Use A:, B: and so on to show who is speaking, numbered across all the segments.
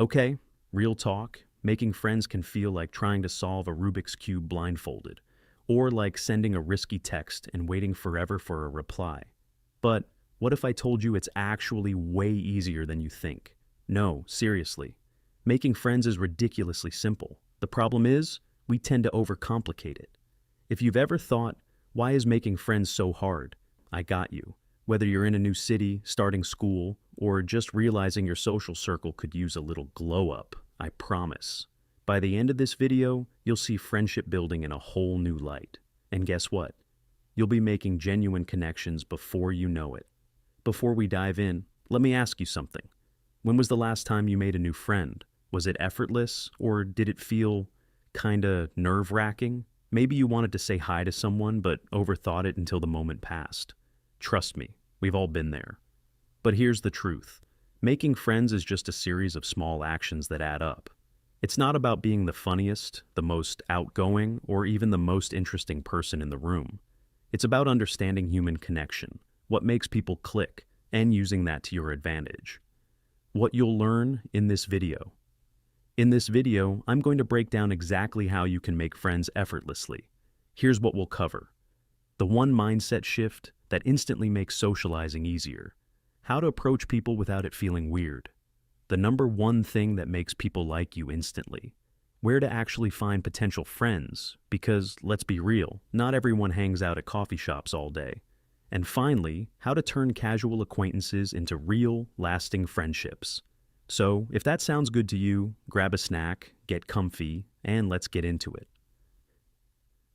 A: Okay, real talk, making friends can feel like trying to solve a Rubik's Cube blindfolded, or like sending a risky text and waiting forever for a reply. But what if I told you it's actually way easier than you think? No, seriously. Making friends is ridiculously simple. The problem is, we tend to overcomplicate it. If you've ever thought, why is making friends so hard? I got you. Whether you're in a new city, starting school, or just realizing your social circle could use a little glow up, I promise. By the end of this video, you'll see friendship building in a whole new light. And guess what? You'll be making genuine connections before you know it. Before we dive in, let me ask you something. When was the last time you made a new friend? Was it effortless, or did it feel kinda nerve-wracking? Maybe you wanted to say hi to someone but overthought it until the moment passed. Trust me, we've all been there. But here's the truth. Making friends is just a series of small actions that add up. It's not about being the funniest, the most outgoing, or even the most interesting person in the room. It's about understanding human connection, what makes people click, and using that to your advantage. What you'll learn in this video. In this video, I'm going to break down exactly how you can make friends effortlessly. Here's what we'll cover. The one mindset shift that instantly makes socializing easier. How to approach people without it feeling weird. The number one thing that makes people like you instantly. Where to actually find potential friends, because let's be real, not everyone hangs out at coffee shops all day. And finally, how to turn casual acquaintances into real, lasting friendships. So, if that sounds good to you, grab a snack, get comfy, and let's get into it.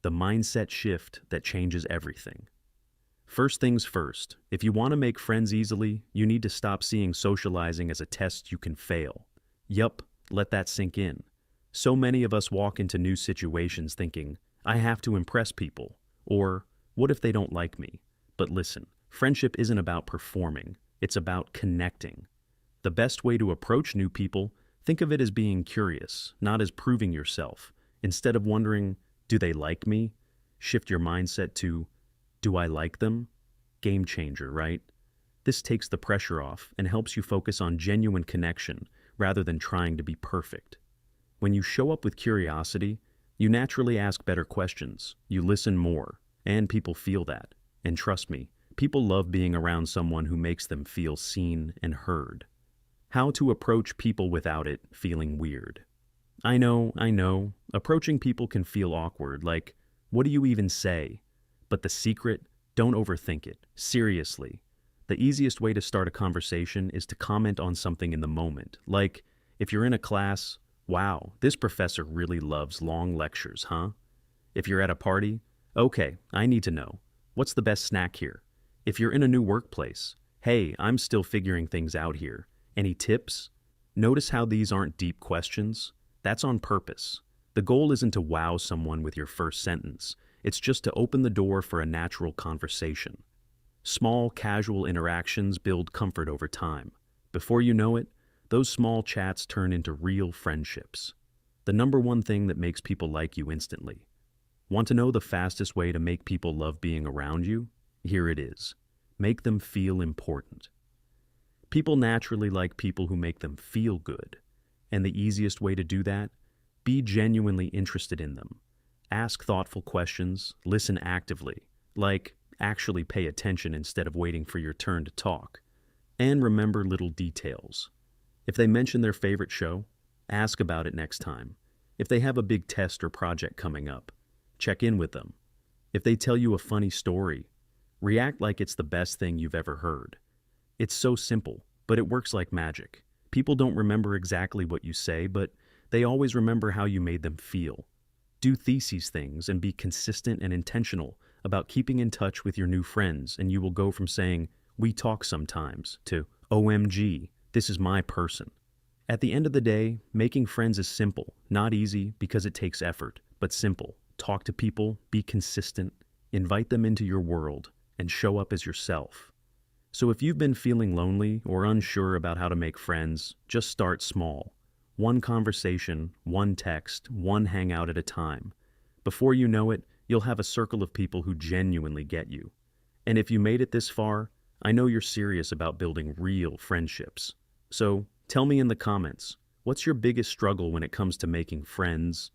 A: The mindset shift that changes everything. First things first, if you want to make friends easily, you need to stop seeing socializing as a test you can fail. Yup, let that sink in. So many of us walk into new situations thinking, I have to impress people, or what if they don't like me? But listen, friendship isn't about performing, it's about connecting. The best way to approach new people, think of it as being curious, not as proving yourself. Instead of wondering, do they like me? Shift your mindset to, do I like them? Game changer, right? This takes the pressure off and helps you focus on genuine connection rather than trying to be perfect. When you show up with curiosity, you naturally ask better questions, you listen more, and people feel that. And trust me, people love being around someone who makes them feel seen and heard. How to approach people without it feeling weird. I know, approaching people can feel awkward, like, what do you even say? But the secret, don't overthink it. Seriously. The easiest way to start a conversation is to comment on something in the moment. Like, if you're in a class, wow, this professor really loves long lectures, huh? If you're at a party, okay, I need to know. What's the best snack here? If you're in a new workplace, hey, I'm still figuring things out here. Any tips? Notice how these aren't deep questions? That's on purpose. The goal isn't to wow someone with your first sentence. It's just to open the door for a natural conversation. Small, casual interactions build comfort over time. Before you know it, those small chats turn into real friendships. The number one thing that makes people like you instantly. Want to know the fastest way to make people love being around you? Here it is. Make them feel important. People naturally like people who make them feel good. And the easiest way to do that? Be genuinely interested in them. Ask thoughtful questions, listen actively, like actually pay attention instead of waiting for your turn to talk. And remember little details. If they mention their favorite show, ask about it next time. If they have a big test or project coming up, check in with them. If they tell you a funny story, react like it's the best thing you've ever heard. It's so simple, but it works like magic. People don't remember exactly what you say, but they always remember how you made them feel. Do theses things and be consistent and intentional about keeping in touch with your new friends, and you will go from saying, we talk sometimes, to OMG, this is my person. At the end of the day, making friends is simple, not easy because it takes effort, but simple. Talk to people, be consistent, invite them into your world, and show up as yourself. So if you've been feeling lonely or unsure about how to make friends, just start small. One conversation, one text, one hangout at a time. Before you know it, you'll have a circle of people who genuinely get you. And if you made it this far, I know you're serious about building real friendships. So tell me in the comments, What's your biggest struggle when it comes to making friends,